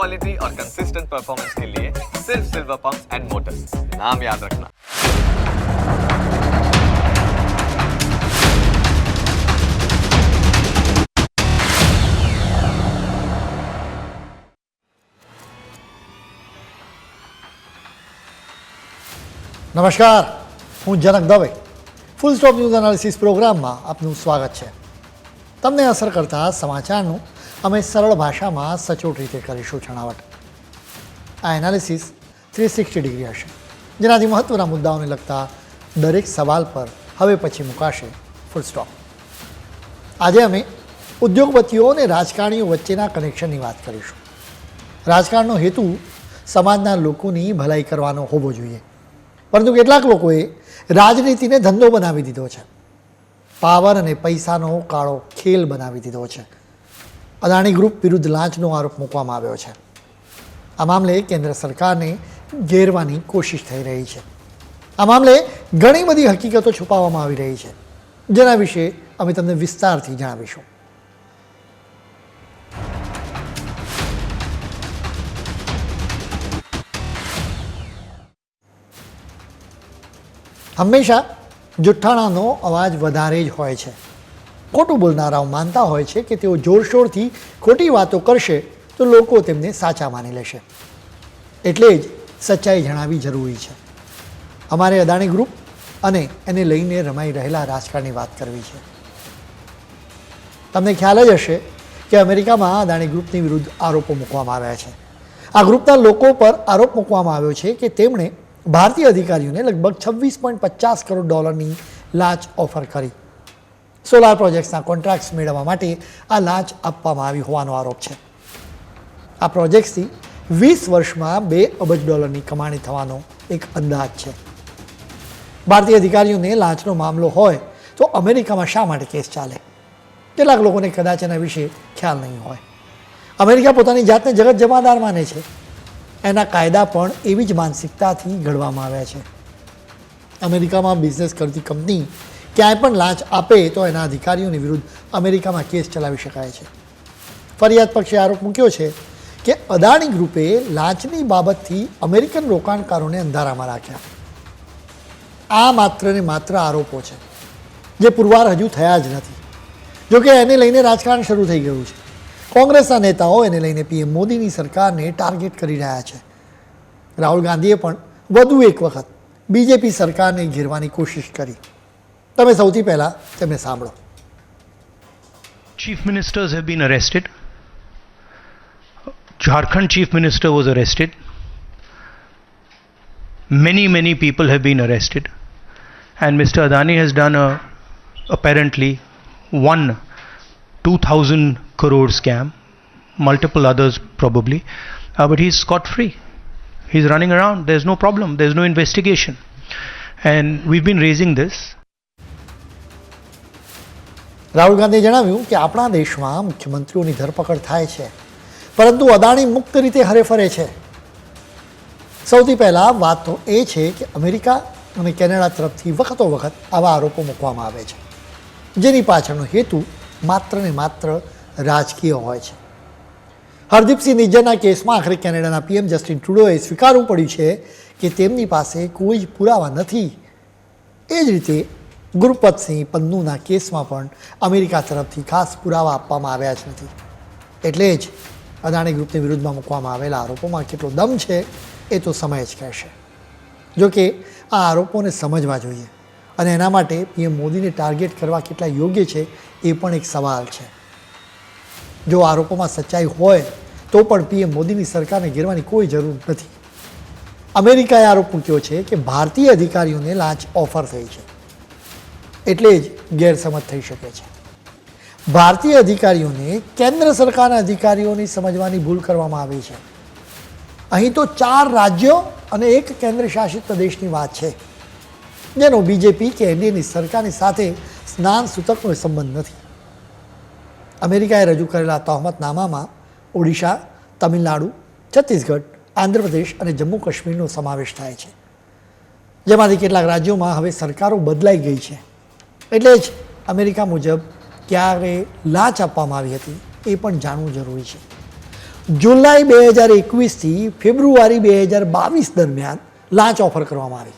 Quality और consistent performance के लिए सिर्फ सिल्वर पंप्स एंड मोटर्स, नाम याद रखना। નમસ્કાર, હું Janak Dave full stop news analysis પ્રોગ્રામમાં આપનું સ્વાગત છે. તમને અસર કરતા સમાચારનું અમે સરળ ભાષામાં સચોટ રીતે કરીશું છણાવટ. આ એનાલિસિસ 360 ડિગ્રી હશે, જેનાથી મહત્ત્વના મુદ્દાઓને લગતા દરેક સવાલ પર હવે પછી મુકાશે ફૂલ સ્ટોપ. આજે અમે ઉદ્યોગપતિઓ અને રાજકારણીઓ વચ્ચેના કનેક્શનની વાત કરીશું. રાજકારણનો હેતુ સમાજના લોકોની ભલાઈ કરવાનો હોવો જોઈએ, પરંતુ કેટલાક લોકોએ રાજનીતિને ધંધો બનાવી દીધો છે. પાવર અને પૈસાનો કાળો ખેલ બનાવી દીધો છે. અદાણી ગ્રુપ વિરુદ્ધ લાંચનો આરોપ મૂકવામાં આવ્યો છે. આ મામલે કેન્દ્ર સરકારને ઘેરવાની કોશિશ થઈ રહી છે. આ મામલે ઘણી બધી હકીકતો છુપાવવામાં આવી રહી છે, જેના વિશે અમે તમને વિસ્તારથી જણાવીશું. હંમેશા જુઠ્ઠાણાનો અવાજ વધારે જ હોય છે. ખોટું બોલનારાઓ માનતા હોય છે કે તેઓ જોરશોરથી ખોટી વાતો કરશે તો લોકો તેમને સાચા માની લેશે. એટલે જ સચ્ચાઈ જણાવવી જરૂરી છે. અમારે અદાણી ગ્રુપ અને એને લઈને રમાઈ રહેલા રાજકારણની વાત કરવી છે. તમને ખ્યાલ જ હશે કે અમેરિકામાં અદાણી ગ્રુપની વિરુદ્ધ આરોપો મૂકવામાં આવ્યા છે. આ ગ્રુપના લોકો પર આરોપ મૂકવામાં આવ્યો છે કે તેમણે ભારતીય અધિકારીઓને લગભગ $26.50 કરોડ લાંચ ઓફર કરી. સોલાર પ્રોજેક્ટ્સના કોન્ટ્રાક્ટ્સ મેળવવા માટે આ લાંચ આપવામાં આવી હોવાનો આરોપ છે. આ પ્રોજેક્ટ્સથી 20 વર્ષમાં $2 અબજ કમાણી થવાનો એક અંદાજ છે. ભારતીય અધિકારીઓને લાંચનો મામલો હોય તો અમેરિકામાં શા માટે કેસ ચાલે? કેટલાક લોકોને કદાચ એના વિશે ખ્યાલ નહીં હોય. અમેરિકા પોતાની જાતને જગત જમાદાર માને છે. એના કાયદા પણ એવી જ માનસિકતાથી ઘડવામાં આવ્યા છે. અમેરિકામાં બિઝનેસ કરતી કંપની ક્યાંય પણ લાંચ આપે તો એના અધિકારીઓની વિરુદ્ધ અમેરિકામાં કેસ ચલાવી શકાય છે. ફરિયાદ પક્ષે આરોપ મૂક્યો છે કે અદાણી ગ્રુપે લાંચની બાબતથી અમેરિકન રોકાણકારોને અંધારામાં રાખ્યા. આ માત્ર ને માત્ર આરોપો છે, જે પુરવાર હજુ થયા જ નથી. જોકે એને લઈને રાજકારણ શરૂ થઈ ગયું છે. કોંગ્રેસના નેતાઓ એને લઈને પીએમ મોદીની સરકારને ટાર્ગેટ કરી રહ્યા છે. રાહુલ ગાંધીએ પણ વધુ એક વખત બીજેપી સરકારને ઘેરવાની કોશિશ કરી. તમે સૌથી પહેલાં તેમને સાંભળો. Chief ministers have been arrested. Jharkhand chief minister was arrested. Many people have been arrested. And Mr. Adani has done apparently one 2,000 crore scam, multiple others probably, but he's scot-free. He's running around. There's no problem. There's no investigation. And we've been raising this. Rahul ગાંધીએ જણાવ્યું કે આપણા દેશમાં મુખ્યમંત્રીઓની ધરપકડ થાય છે, પરંતુ અદાણી મુક્ત રીતે હરેફરે છે. સૌથી પહેલાં વાત તો એ છે કે અમેરિકા અને કેનેડા તરફથી વખતો વખત આવા આરોપો મૂકવામાં આવે છે, જેની પાછળનો હેતુ માત્ર ને માત્ર રાજકીય હોય છે. હરદીપસિંહ નિજ્જરના કેસમાં આખરે કેનેડાના પીએમ જસ્ટિન ટ્રુડોએ સ્વીકારવું પડ્યું છે કે તેમની પાસે કોઈ જ પુરાવા નથી. એ જ રીતે ગુરપતસિંહ પન્નુના કેસમાં પણ અમેરિકા તરફથી ખાસ પુરાવા આપવામાં આવ્યા જ નથી. એટલે જ અદાણી ગ્રુપની વિરુદ્ધમાં મૂકવામાં આવેલા આરોપોમાં કેટલો દમ છે એ તો સમય જ કહેશે. જોકે આ આરોપોને સમજવા જોઈએ, અને એના માટે પીએમ મોદીને ટાર્ગેટ કરવા કેટલા યોગ્ય છે એ પણ એક સવાલ છે. જો આરોપોમાં સચ્ચાઈ હોય તો પણ પીએમ મોદીની સરકારને ઘેરવાની કોઈ જરૂર નથી. અમેરિકાએ આરોપ મૂક્યો છે કે ભારતીય અધિકારીઓને લાંચ ઓફર થઈ છે, એટલે જ ગેરસમજ થઈ શકે છે. ભારતીય અધિકારીઓને કેન્દ્ર સરકારના અધિકારીઓની સમજવાની ભૂલ કરવામાં આવી છે. અહીં તો 4 રાજ્યો અને 1 કેન્દ્ર શાસિત પ્રદેશની વાત છે, જેનો બીજેપી કે એનડીએની સરકારની સાથે સ્નાન સૂતકનો સંબંધ નથી. અમેરિકાએ રજૂ કરેલા તહોમતનામામાં ઓડિશા, તમિલનાડુ, છત્તીસગઢ, આંધ્રપ્રદેશ અને જમ્મુ કાશ્મીરનો સમાવેશ થાય છે, જેમાંથી કેટલાક રાજ્યોમાં હવે સરકારો બદલાઈ ગઈ છે. એટલે જ અમેરિકા મુજબ ક્યારે લાંચ આપવામાં આવી હતી એ પણ જાણવું જરૂરી છે. જુલાઈ 2021થી ફેબ્રુઆરી 2022 દરમિયાન લાંચ ઓફર કરવામાં આવી.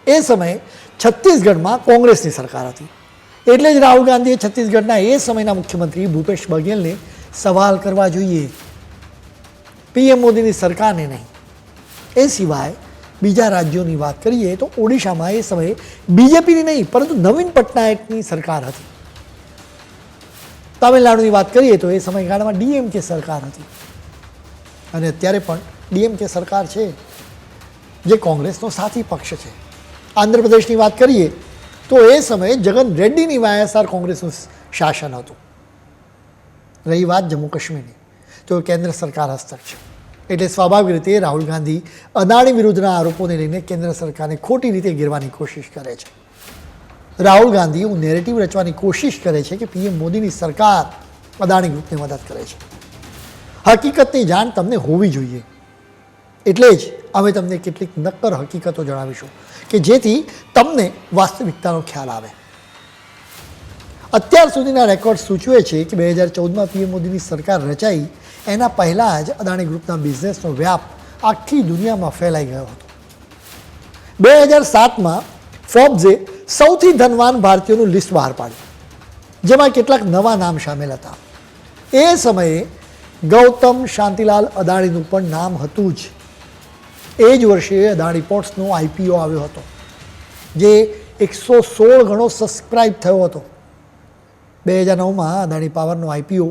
એ સમયે છત્તીસગઢમાં કોંગ્રેસની સરકાર હતી. એટલે જ રાહુલ ગાંધીએ છત્તીસગઢના એ સમયના મુખ્યમંત્રી ભૂપેશ બઘેલને સવાલ કરવા જોઈએ, પીએમ મોદીની સરકારને નહીં. એ સિવાય બીજા રાજ્યોની વાત કરીએ તો ઓડિશામાં એ સમયે બીજેપીની નહીં પરંતુ નવીન પટનાયકની સરકાર હતી. તમિલનાડુની વાત કરીએ તો એ સમયગાળામાં ડીએમકે સરકાર હતી અને અત્યારે પણ ડીએમકે સરકાર છે, જે કોંગ્રેસનો સાથી પક્ષ છે. આંધ્રપ્રદેશની વાત કરીએ તો એ સમયે જગન રેડ્ડીની વાયએસઆર કોંગ્રેસનું શાસન હતું. રહી વાત જમ્મુ કાશ્મીરની તો કેન્દ્ર સરકાર હસ્તક છે. એટલે સ્વાભાવિક રીતે રાહુલ ગાંધી અદાણી વિરુદ્ધના આરોપોને લઈને કેન્દ્ર સરકારને ખોટી રીતે ઘેરવાની કોશિશ કરે છે. રાહુલ ગાંધી એવું નેરેટિવ રચવાની કોશિશ કરે છે કે પીએમ મોદીની સરકાર અદાણી ગ્રુપને મદદ કરે છે. હકીકતની જાણ તમને હોવી જોઈએ. એટલે જ અમે તમને કેટલીક નક્કર હકીકતો જણાવીશું કે જેથી તમને વાસ્તવિકતાનો ખ્યાલ આવે. અત્યાર સુધીના રેકોર્ડ સૂચવે છે કે 2014માં પીએમ મોદીની સરકાર રચાઈ એના પહેલાં જ અદાણી ગ્રુપના બિઝનેસનો વ્યાપ આખી દુનિયામાં ફેલાઈ ગયો હતો. 2007માં ફોર્બ્સે સૌથી ધનવાન ભારતીયોનું લિસ્ટ બહાર પાડ્યું, જેમાં કેટલાક નવા નામ સામેલ હતા. એ સમયે ગૌતમ શાંતિલાલ અદાણીનું પણ નામ હતું જ. એ જ વર્ષે અદાણી પોર્ટ્સનો આઈપીઓ આવ્યો હતો, જે 116 ગણો સબસ્ક્રાઇબ થયો હતો. 2009માં અદાણી પાવરનો આઈપીઓ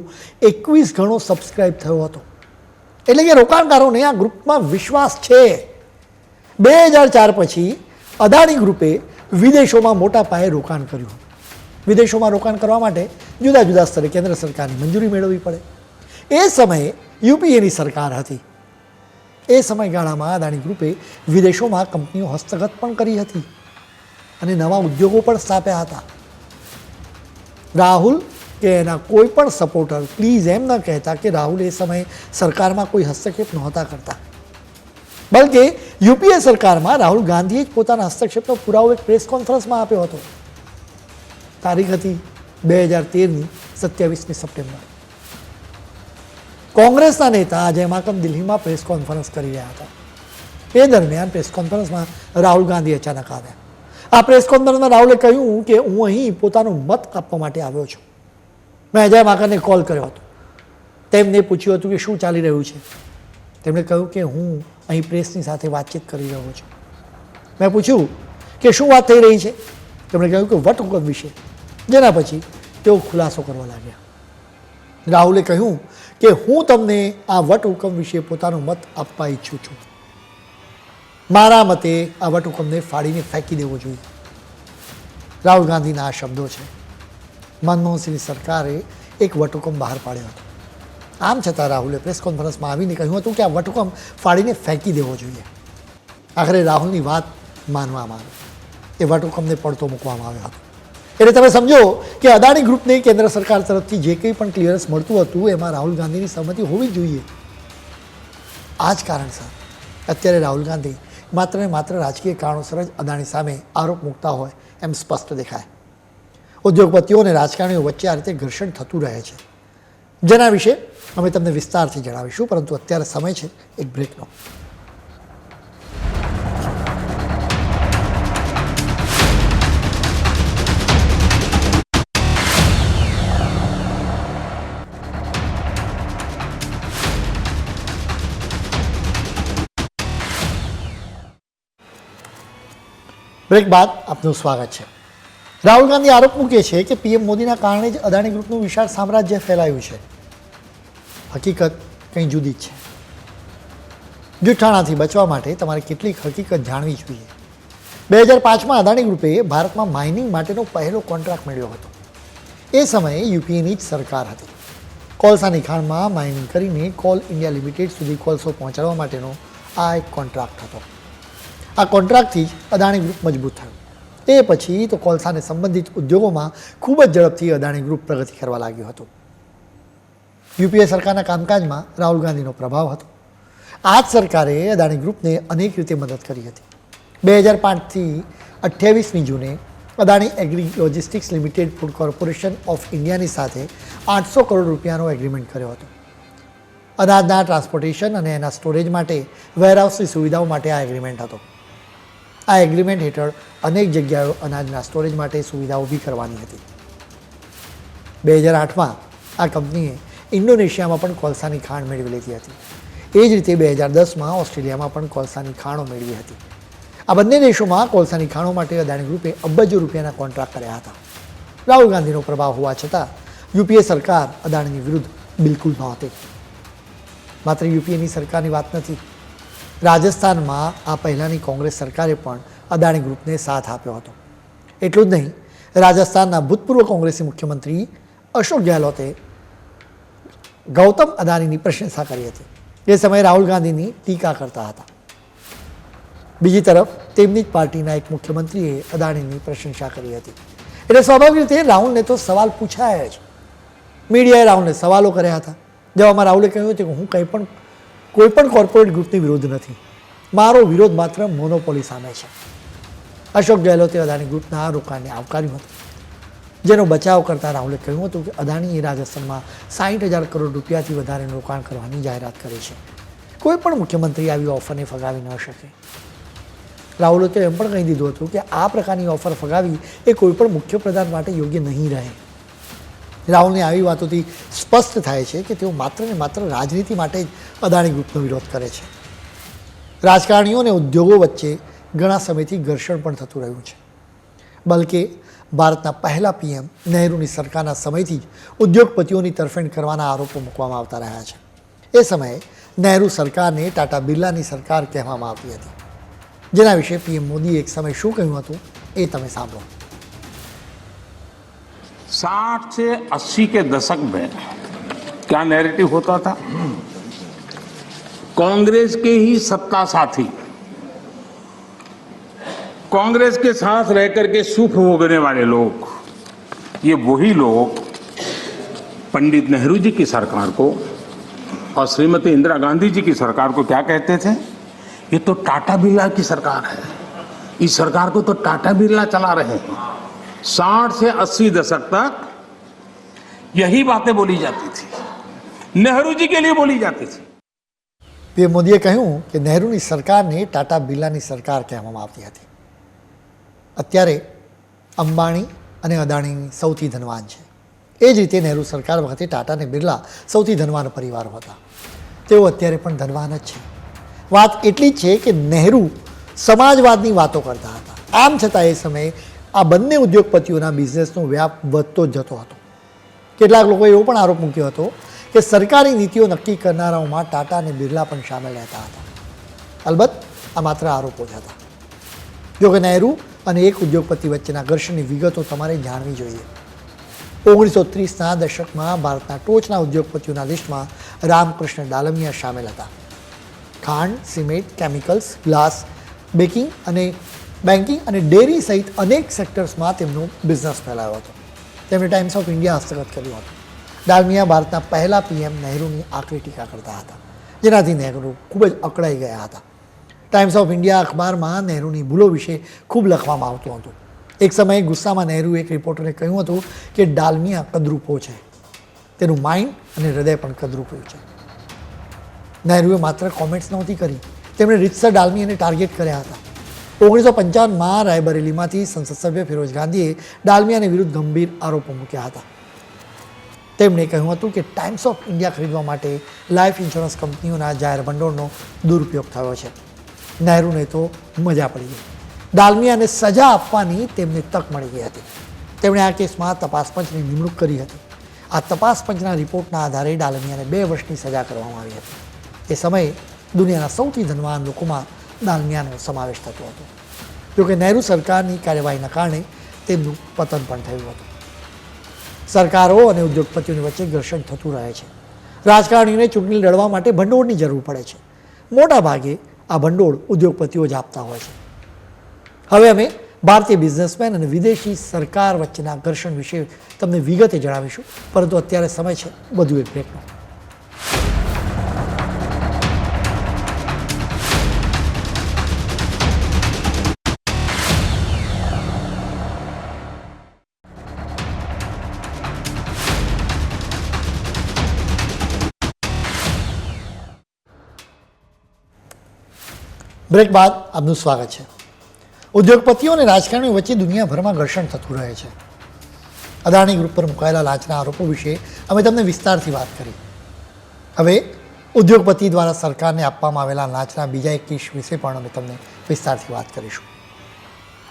21 ગણો સબસ્ક્રાઇબ થયો હતો. એટલે કે રોકાણકારોને આ ગ્રુપમાં વિશ્વાસ છે. 2004 પછી અદાણી ગ્રુપે વિદેશોમાં મોટા પાયે રોકાણ કર્યું. વિદેશોમાં રોકાણ કરવા માટે જુદા જુદા સ્તરે કેન્દ્ર સરકારની મંજૂરી મેળવવી પડે. એ સમયે યુપીએની સરકાર હતી. એ સમયગાળામાં અદાણી ગ્રુપે વિદેશોમાં કંપનીઓ હસ્તગત પણ કરી હતી અને નવા ઉદ્યોગો પણ સ્થાપ્યા હતા. રાહુલ કે એના કોઈ પણ સપોર્ટર પ્લીઝ એમ ન કહેતા કે રાહુલ એ સમયે સરકારમાં કોઈ હસ્તક્ષેપ નહોતા કરતા, બલકે યુપીએ સરકારમાં રાહુલ ગાંધીએ જ પોતાના હસ્તક્ષેપનો પુરાવો એક પ્રેસ કોન્ફરન્સમાં આપ્યો હતો. તારીખ હતી 2013ની 27મી સપ્ટેમ્બર. કોંગ્રેસના નેતા અજય માકન દિલ્હીમાં પ્રેસ કોન્ફરન્સ કરી રહ્યા હતા. એ દરમિયાન પ્રેસ કોન્ફરન્સમાં રાહુલ ગાંધી અચાનક આવ્યા. આ પ્રેસ કોન્ફરન્સમાં રાહુલે કહ્યું કે હું અહીં પોતાનો મત આપવા માટે આવ્યો છું. મેં અજય માકનને કોલ કર્યો હતો. તેમને પૂછ્યું હતું કે શું ચાલી રહ્યું છે. તેમણે કહ્યું કે હું અહીં પ્રેસની સાથે વાતચીત કરી રહ્યો છું. મેં પૂછ્યું કે શું વાત થઈ રહી છે. તેમણે કહ્યું કે વટહુકમ વિશે, જેના પછી તેઓ ખુલાસો કરવા લાગ્યા. રાહુલે કહ્યું કે હું તમને આ વટહુકમ વિશે પોતાનો મત આપવા ઈચ્છું છું. મારા મતે આ વટહુકમને ફાડીને ફેંકી દેવો જોઈએ. રાહુલ ગાંધીના આ શબ્દો છે. મનમોહનસિંહની સરકારે એક વટહુકમ બહાર પાડ્યો હતો. આમ છતાં રાહુલે પ્રેસ કોન્ફરન્સમાં આવીને કહ્યું હતું કે આ વટહુકમ ફાડીને ફેંકી દેવો જોઈએ. આખરે રાહુલની વાત માનવામાં આવી. એ વટહુકમને પડતો મૂકવામાં આવ્યો હતો. એટલે તમે સમજો કે અદાણી ગ્રુપને કેન્દ્ર સરકાર તરફથી જે કંઈ પણ ક્લિયરન્સ મળતું હતું એમાં રાહુલ ગાંધીની સહમતિ હોવી જોઈએ. આ જ કારણસર અત્યારે રાહુલ ગાંધી માત્ર ને માત્ર રાજકીય કારણોસર જ અદાણી સામે આરોપ મૂકતા હોય એમ સ્પષ્ટ દેખાય. ઉદ્યોગપતિઓ અને રાજકારણીઓ વચ્ચે આ રીતે ઘર્ષણ થતું રહે છે, જેના વિશે અમે તમને વિસ્તારથી જણાવીશું, પરંતુ અત્યારે સમય છે એક બ્રેકનો. બ્રેક બાદ આપનું સ્વાગત છે. રાહુલ ગાંધી આરોપ મૂકે છે કે પીએમ મોદીના કારણે જ અદાણી ગ્રુપનું વિશાળ સામ્રાજ્ય ફેલાયું છે. હકીકત કંઈ જુદી જ છે. જૂઠાણાથી બચવા માટે તમારે કેટલીક હકીકત જાણવી જોઈએ. 2005માં અદાણી ગ્રુપે ભારતમાં માઇનિંગ માટેનો પહેલો કોન્ટ્રાક્ટ મેળવ્યો હતો. એ સમયે યુપીએની જ સરકાર હતી. કોલસાની ખાણમાં માઇનિંગ કરીને કોલ ઇન્ડિયા લિમિટેડ સુધી કોલસો પહોંચાડવા માટેનો આ એક કોન્ટ્રાક્ટ હતો. આ કોન્ટ્રાક્ટથી જ અદાણી ગ્રુપ મજબૂત થયું. તે પછી તો કોલસાને સંબંધિત ઉદ્યોગોમાં ખૂબ જ ઝડપથી અદાણી ગ્રુપ પ્રગતિ કરવા લાગ્યું હતું. યુપીએ સરકારના કામકાજમાં રાહુલ ગાંધીનો પ્રભાવ હતો. આ જ સરકારે અદાણી ગ્રુપને અનેક રીતે મદદ કરી હતી. 2005થી 28મી જૂને Adani agri logistics limited food corporation of ઇન્ડિયાની સાથે 800 કરોડ રૂપિયાનો એગ્રીમેન્ટ કર્યો હતો. અનાજના ટ્રાન્સપોર્ટેશન અને એના સ્ટોરેજ માટે વેરહાઉસની સુવિધાઓ માટે આ એગ્રીમેન્ટ હતો. આ એગ્રીમેન્ટ હેઠળ અનેક જગ્યાએ અનાજના સ્ટોરેજ માટે સુવિધા ઊભી કરવાની હતી. 2008માં આ કંપનીએ ઇન્ડોનેશિયામાં પણ કોલસાની ખાણ મેળવી લીધી હતી. એ જ રીતે 2010માં ઓસ્ટ્રેલિયામાં પણ કોલસાની ખાણો મેળવી હતી. આ બંને દેશોમાં કોલસાની ખાણો માટે અદાણી ગ્રુપે અબજો રૂપિયાના કોન્ટ્રાક્ટ કર્યા હતા. રાહુલ ગાંધીનો પ્રભાવ હોવા છતાં યુપીએ સરકાર અદાણીની વિરુદ્ધ બિલકુલ નહોતી. માત્ર યુપીએની સરકારની વાત નથી. રાજસ્થાનમાં આ પહેલાંની કોંગ્રેસ સરકારે પણ અદાણી ગ્રુપને સાથ આપ્યો હતો. એટલું જ નહીં, રાજસ્થાનના ભૂતપૂર્વ કોંગ્રેસી મુખ્યમંત્રી અશોક ગેહલોતે ગૌતમ અદાણીની પ્રશંસા કરી હતી. એ સમયે રાહુલ ગાંધીની ટીકા કરતા હતા. બીજી તરફ તેમની જ પાર્ટીના એક મુખ્યમંત્રીએ અદાણીની પ્રશંસા કરી હતી. એટલે સ્વાભાવિક રીતે રાહુલને તો સવાલ પૂછાયા જ. મીડિયાએ રાહુલને સવાલો કર્યા હતા. જવાબમાં રાહુલે કહ્યું હતું કે હું કોઈ પણ કોર્પોરેટ ગ્રુપની વિરુદ્ધ નથી. મારો વિરોધ માત્ર મોનોપોલી સામે છે. અશોક ગેહલોતે અદાણી ગ્રુપના આ રોકાણને આવકાર્યું હતું. જેનો બચાવ કરતા રાહુલે કહ્યું હતું કે અદાણીએ રાજસ્થાનમાં 60,000 કરોડ રૂપિયાથી વધારેનું રોકાણ કરવાની જાહેરાત કરી છે. કોઈ પણ મુખ્યમંત્રી આવી ઓફરને ફગાવી ન શકે. રાહુલે તો એમ પણ કહી દીધું હતું કે આ પ્રકારની ઓફર ફગાવી એ કોઈ પણ મુખ્યપ્રધાન માટે યોગ્ય નહીં રહે. રાહુલની આવી વાતોથી સ્પષ્ટ થાય છે કે તેઓ માત્ર ને માત્ર રાજનીતિ માટે જ અદાણી ગ્રુપનો વિરોધ કરે છે. રાજકારણીઓ અને ઉદ્યોગો વચ્ચે ઘણા સમયથી ઘર્ષણ પણ થતું રહ્યું છે. બલકે ભારતના પહેલા પીએમ નહેરુની સરકારના સમયથી જ ઉદ્યોગપતિઓની તરફેણ કરવાના આરોપો મૂકવામાં આવતા રહ્યા છે. એ સમયે નહેરુ સરકારને ટાટા બિરલાની સરકાર કહેવામાં આવતી હતી. જેના વિશે પીએમ મોદીએ એક સમય શું કહ્યું હતું એ તમે સાંભળો. 60 से 80 के दशक में क्या नैरेटिव होता था? कांग्रेस के ही सत्ता साथी, कांग्रेस के साथ रह करके सुख भोगने वाले लोग, ये वही लोग पंडित नेहरू जी की सरकार को और श्रीमती इंदिरा गांधी जी की सरकार को क्या कहते थे? ये तो टाटा बिरला की सरकार है, इस सरकार को तो टाटा बिरला चला रहे हैं. 60 से 80 दशक तक यही बातें बोली जाती थी, नेहरू जी के लिए बोली जाती थी. પીએમ મોદીએ કહ્યું કે નહેરુની સરકારને ટાટા બિરલાની સરકાર કહેવામાં આવતી હતી. અત્યારે અંબાણી અને અદાણી સૌથી ધનવાન છે. એ જ રીતે નહેરુ સરકાર વખતે ટાટા અને બિરલા સૌથી ધનવાન પરિવારો હતા. તેઓ અત્યારે પણ ધનવાન જ છે. વાત એટલી જ છે કે નહેરુ સમાજવાદની વાતો કરતા હતા. આમ છતાં એ સમયે આ બંને ઉદ્યોગપતિઓના બિઝનેસનો વ્યાપ વધતો જ જતો હતો. કેટલાક લોકોએ એવો પણ આરોપ મૂક્યો હતો કે સરકારી નીતિઓ નક્કી કરનારાઓમાં ટાટા અને બિરલા પણ સામેલ રહેતા હતા. અલબત્ત આ માત્ર આરોપો જ હતા. જોકે નહેરુ અને એક ઉદ્યોગપતિ વચ્ચેના ઘર્ષણની વિગતો તમારે જાણવી જોઈએ. 1930ના દશકમાં ભારતના ટોચના ઉદ્યોગપતિઓના લિસ્ટમાં રામકૃષ્ણ ડાલમિયા સામેલ હતા. ખાંડ, સિમેન્ટ, કેમિકલ્સ, ગ્લાસ, બેન્કિંગ અને ડેરી સહિત અનેક સેક્ટર્સમાં તેમનો બિઝનેસ ફેલાયો હતો. તેમણે ટાઈમ્સ ઓફ ઇન્ડિયા હસ્તગત કર્યું હતું. ડાલમિયા ભારતના પહેલા પીએમ નહેરુની આકરી ટીકા કરતા હતા, જેનાથી નહેરુ ખૂબ જ અકળાઈ ગયા હતા. ટાઈમ્સ ઓફ ઇન્ડિયા અખબારમાં નહેરુની ભૂલો વિશે ખૂબ લખવામાં આવતું હતું. એક સમયે ગુસ્સામાં નહેરુએ એક રિપોર્ટરને કહ્યું હતું કે ડાલમિયા કદરૂપો છે, તેનું માઇન્ડ અને હૃદય પણ કદરૂપું છે. નહેરુએ માત્ર કોમેન્ટ્સ નહોતી કરી, તેમણે રીતસર ડાલમિયાને ટાર્ગેટ કર્યા હતા. 1955માં રાયબરેલીમાંથી સંસદ સભ્ય ફિરોઝ ગાંધીએ ડાલમિયાને વિરુદ્ધ ગંભીર આરોપો મૂક્યા હતા. તેમણે કહ્યું હતું કે ટાઈમ્સ ઓફ ઇન્ડિયા ખરીદવા માટે લાઈફ ઇન્સ્યોરન્સ કંપનીઓના જાહેર ભંડોળનો દુરુપયોગ થયો છે. નહેરુને તો મજા પડી ગઈ. ડાલમિયાને સજા આપવાની તેમને તક મળી ગઈ હતી. તેમણે આ કેસમાં તપાસ પંચની નિમણૂક કરી હતી. આ તપાસ પંચના રિપોર્ટના આધારે ડાલમિયાને 2 વર્ષની સજા કરવામાં આવી હતી. એ સમયે દુનિયાના સૌથી ધનવાન લોકોમાં ડાલમિયાનો સમાવેશ થતો હતો. જોકે નહેરુ સરકારની કાર્યવાહીના કારણે તેમનું પતન પણ થયું હતું. સરકારો અને ઉદ્યોગપતિઓની વચ્ચે ઘર્ષણ થતું રહે છે. રાજકારણીઓને ચૂંટણી લડવા માટે ભંડોળની જરૂર પડે છે. મોટા ભાગે આ ભંડોળ ઉદ્યોગપતિઓ જ આપતા હોય છે. હવે અમે ભારતીય બિઝનેસમેન અને વિદેશી સરકાર વચ્ચેના ઘર્ષણ વિશે તમને વિગતે જણાવીશું, પરંતુ અત્યારે સમય છે વધુ એક બ્રેકનો. બ્રેક બાદ આપનું સ્વાગત છે. ઉદ્યોગપતિઓ અને રાજકારણીઓ વચ્ચે દુનિયાભરમાં ઘર્ષણ થતું રહે છે. અદાણી ગ્રુપ પર મુકાયેલા લાંચના આરોપો વિશે અમે તમને વિસ્તારથી વાત કરી. હવે ઉદ્યોગપતિ દ્વારા સરકારને આપવામાં આવેલા લાંચના બીજા એક કેસ વિશે પણ અમે તમને વિસ્તારથી વાત કરીશું.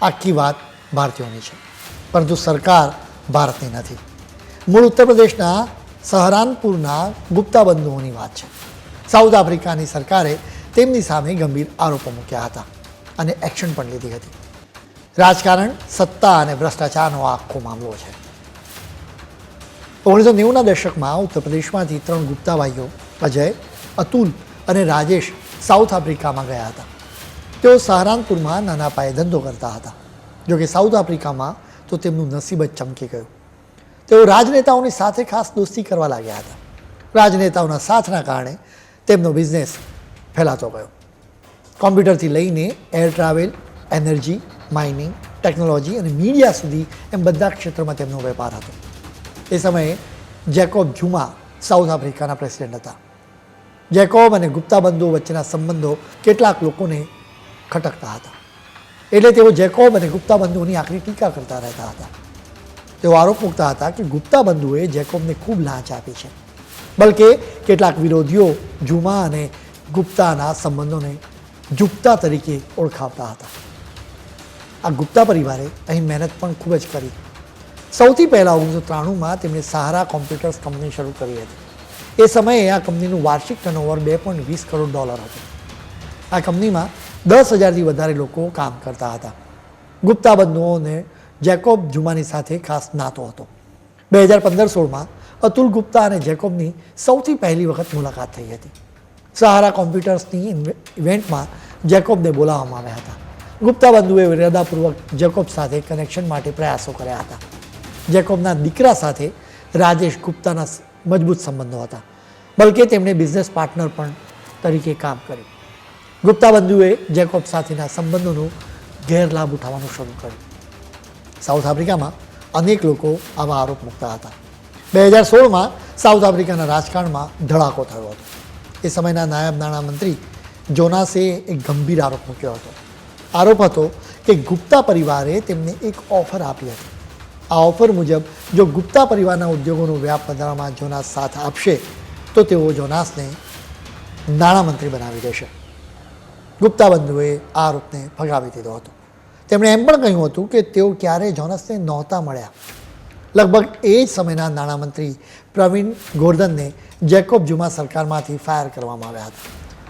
આખી વાત ભારતીયોની છે, પરંતુ સરકાર ભારતની નથી. મૂળ ઉત્તર પ્રદેશના સહરાનપુરના ગુપ્તા બંધુઓની વાત છે. સાઉથ આફ્રિકાની સરકારે તેમની સામે ગંભીર આરોપો મૂક્યા હતા અને એક્શન પણ લીધી હતી. રાજકારણ, સત્તા અને ભ્રષ્ટાચારનો આખો મામલો છે. 1990ના દશકમાં ઉત્તર પ્રદેશમાંથી 3 ગુપ્તા ભાઈઓ અજય, અતુલ અને રાજેશ સાઉથ આફ્રિકામાં ગયા હતા. તેઓ સહરાનપુરમાં નાના પાયે ધંધો કરતા હતા. જોકે સાઉથ આફ્રિકામાં તો તેમનું નસીબ જ ચમકી ગયું. તેઓ રાજનેતાઓની સાથે ખાસ દોસ્તી કરવા લાગ્યા હતા. રાજનેતાઓના સાથના કારણે તેમનો બિઝનેસ ફેલાતો ગયો. કોમ્પ્યુટરથી લઈને air travel, energy, mining, technology અને મીડિયા સુધી એમ બધા ક્ષેત્રમાં તેમનો વેપાર હતો. એ સમયે જેકોબ ઝુમા સાઉથ આફ્રિકાના પ્રેસિડેન્ટ હતા. જેકોબ અને ગુપ્તા બંધુઓ વચ્ચેના સંબંધો કેટલાક લોકોને ખટકતા હતા, એટલે તેઓ જેકોબ અને ગુપ્તા બંધુઓની આકરી ટીકા કરતા રહેતા હતા. તેઓ આરોપ મૂકતા હતા કે ગુપ્તા બંધુઓએ જેકોબને ખૂબ લાંચ આપી છે. બલકે કેટલાક વિરોધીઓ ઝુમા અને ગુપ્તાના સંબંધોને ઝુકતા તરીકે ઓળખાવતા હતા. આ ગુપ્તા પરિવારે અહીં મહેનત પણ ખૂબ જ કરી. સૌથી પહેલાં 1993માં તેમણે સહારા કોમ્પ્યુટર્સ કંપની શરૂ કરી હતી. એ સમયે આ કંપનીનું વાર્ષિક ટર્નઓવર $2.20 કરોડ હતું. આ કંપનીમાં 10,000થી વધારે લોકો કામ કરતા હતા. ગુપ્તા બંધુઓને જેકોબ ઝુમાની સાથે ખાસ નાતો હતો. 2015-16માં અતુલ ગુપ્તા અને જેકોબની સૌથી પહેલી વખત મુલાકાત થઈ હતી. સહારા કોમ્પ્યુટર્સની ઇવેન્ટમાં જેકોબને બોલાવવામાં આવ્યા હતા. ગુપ્તા બંધુએ ઇરાદાપૂર્વક જેકોબ સાથે કનેક્શન માટે પ્રયાસો કર્યા હતા. જેકોબના દીકરા સાથે રાજેશ ગુપ્તાના મજબૂત સંબંધો હતા, બલકે તેમણે બિઝનેસ પાર્ટનર પણ તરીકે કામ કર્યું. ગુપ્તા બંધુએ જેકોબ સાથેના સંબંધોનો ગેરલાભ ઉઠાવવાનું શરૂ કર્યું. સાઉથ આફ્રિકામાં અનેક લોકો આવા આરોપ મૂકતા હતા. 2016માં સાઉથ આફ્રિકાના રાજકારણમાં ધડાકો થયો હતો. એ સમયના નાયબ નાણામંત્રી જોનાસે એક ગંભીર આરોપ મૂક્યો હતો. આરોપ હતો કે ગુપ્તા પરિવારે તેમને એક ઓફર આપી હતી. આ ઓફર મુજબ જો ગુપ્તા પરિવારના ઉદ્યોગોનો વ્યાપ વધારવામાં જોનાસ સાથ આપશે તો તેઓ જોનાસને નાણામંત્રી બનાવી દેશે. ગુપ્તા બંધુએ આ આરોપને ફગાવી દીધો હતો. તેમણે એમ પણ કહ્યું હતું કે તેઓ ક્યારેય જોનાસને નહોતા મળ્યા. લગભગ એ જ સમયના નાણામંત્રી પ્રવીણ ગોર્ધનને જેકોબ ઝુમા સરકારમાંથી ફાયર કરવામાં આવ્યા હતા.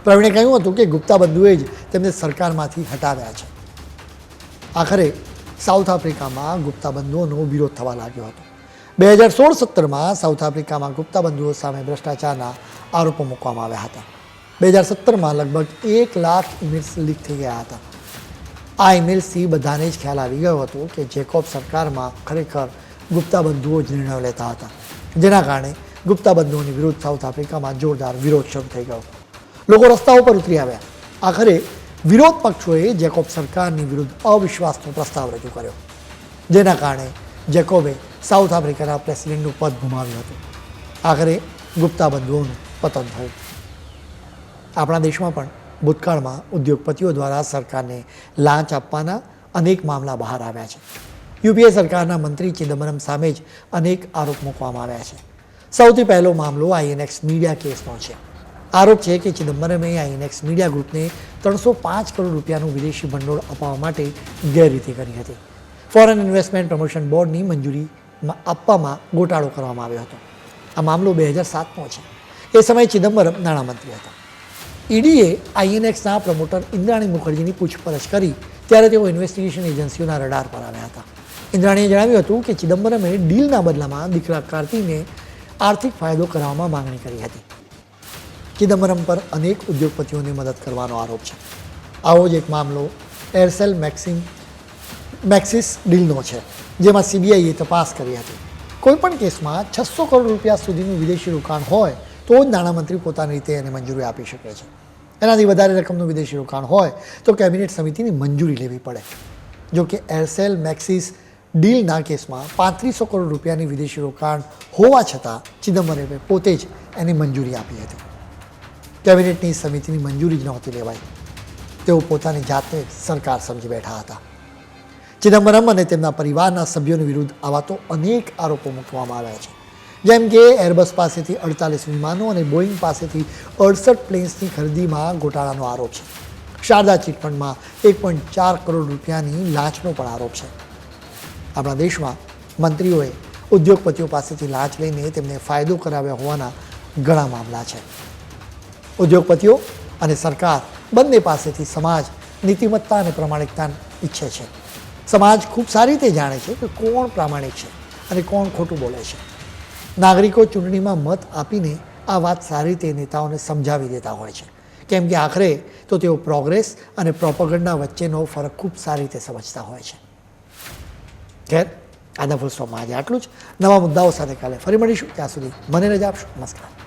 પ્રવીણે કહ્યું હતું કે ગુપ્તા બંધુએ જ તેમને સરકારમાંથી હટાવ્યા છે. આખરે સાઉથ આફ્રિકામાં ગુપ્તા બંધુઓનો વિરોધ થવા લાગ્યો હતો. 2016-17માં સાઉથ આફ્રિકામાં ગુપ્તા બંધુઓ સામે ભ્રષ્ટાચારના આરોપો મૂકવામાં આવ્યા હતા. 2017માં લગભગ 1 લાખ ઈમેલ્સ લીક થઈ ગયા હતા. આ ઈમેલ્સથી બધાને જ ખ્યાલ આવી ગયો હતો કે જેકોબ સરકારમાં ખરેખર ગુપ્તા બંધુઓ જ નિર્ણયો લેતા હતા, જેના કારણે ગુપ્તા બંધુઓની વિરુદ્ધ સાઉથ આફ્રિકામાં જોરદાર વિરોધ શરૂ થઈ ગયો. લોકો રસ્તાઓ પર ઉતરી આવ્યા. આખરે વિરોધ પક્ષોએ જેકોબ સરકારની વિરુદ્ધ અવિશ્વાસનો પ્રસ્તાવ રજૂ કર્યો, જેના કારણે જેકોબે સાઉથ આફ્રિકાના પ્રેસિડેન્ટનું પદ ગુમાવ્યું હતું. આખરે ગુપ્તા બંધુઓનું પતન થયું. આપણા દેશમાં પણ ભૂતકાળમાં ઉદ્યોગપતિઓ દ્વારા સરકારને લાંચ આપવાના અનેક મામલા બહાર આવ્યા છે. યુપીએ સરકારના મંત્રી ચિદમ્બરમ સામે જ અનેક આરોપ મૂકવામાં આવ્યા છે. સૌથી પહેલો મામલો INX મીડિયા કેસનો છે. આરોપ છે કે ચિદમ્બરમે INX મીડિયા ગ્રુપને $305 કરોડ વિદેશી ભંડોળ અપાવવા માટે ગેરરીતિ કરી હતી. ફોરેન ઇન્વેસ્ટમેન્ટ પ્રમોશન બોર્ડની મંજૂરી આપવામાં ગોટાળો કરવામાં આવ્યો હતો. આ મામલો 2007નો છે. એ સમયે ચિદમ્બરમ નાણામંત્રી હતા. ઈડીએ INXના પ્રમોટર ઇન્દ્રાણી મુખર્જીની પૂછપરછ કરી ત્યારે તેઓ ઇન્વેસ્ટિગેશન એજન્સીઓના રડાર પર આવ્યા હતા. ઇન્દ્રાણીએ જણાવ્યું હતું કે ચિદમ્બરમે ડીલના બદલામાં દીકરા કાર્તિને આર્થિક ફાયદો કરાવવામાં માંગણી કરી હતી. ચિદમ્બરમ પર અનેક ઉદ્યોગપતિઓને મદદ કરવાનો આરોપ છે. આવો જ એક મામલો એરસેલ મેક્સિસ ડીલનો છે, જેમાં CBIએ તપાસ કરી હતી. કોઈપણ કેસમાં $600 કરોડ સુધીનું વિદેશી રોકાણ હોય તો જ નાણામંત્રી પોતાની રીતે એને મંજૂરી આપી શકે છે. એનાથી વધારે રકમનું વિદેશી રોકાણ હોય તો કેબિનેટ સમિતિની મંજૂરી લેવી પડે. જો કે એરસેલ મેક્સિસ ડીલના કેસમાં $3500 કરોડ વિદેશી રોકાણ હોવા છતાં ચિદમ્બરમે પોતે જ એની મંજૂરી આપી હતી. કેબિનેટની સમિતિની મંજૂરી જ નહોતી લેવાઈ. તેઓ પોતાની જાતને સરકાર સમજી બેઠા હતા. ચિદમ્બરમ અને તેમના પરિવારના સભ્યોની વિરુદ્ધ આવા તો અનેક આરોપો મૂકવામાં આવ્યા છે, જેમ કે એરબસ પાસેથી 48 વિમાનો અને બોઈંગ પાસેથી 68 પ્લેન્સની ખરીદીમાં ગોટાળાનો આરોપ છે. શારદા ચીટફંડમાં 1.4 કરોડ રૂપિયાની લાંચનો પણ આરોપ છે. આપણા દેશમાં મંત્રીઓએ ઉદ્યોગપતિઓ પાસેથી લાંચ લઈને તેમને ફાયદો કરાવ્યા હોવાના ઘણા મામલા છે. ઉદ્યોગપતિઓ અને સરકાર બંને પાસેથી સમાજ નીતિમત્તા અને પ્રમાણિકતા ઈચ્છે છે. સમાજ ખૂબ સારી રીતે જાણે છે કે કોણ પ્રામાણિક છે અને કોણ ખોટું બોલે છે. નાગરિકો ચૂંટણીમાં મત આપીને આ વાત સારી રીતે નેતાઓને સમજાવી દેતા હોય છે, કેમ કે આખરે તો તેઓ પ્રોગ્રેસ અને પ્રોપગન્ડા વચ્ચેનો ફરક ખૂબ સારી રીતે સમજતા હોય છે. ખેર, આજના ફૂલ સ્ટોપમાં આજે આટલું જ. નવા મુદ્દાઓ સાથે કાલે ફરી મળીશું. ત્યાં સુધી મને રજા આપશો. નમસ્કાર.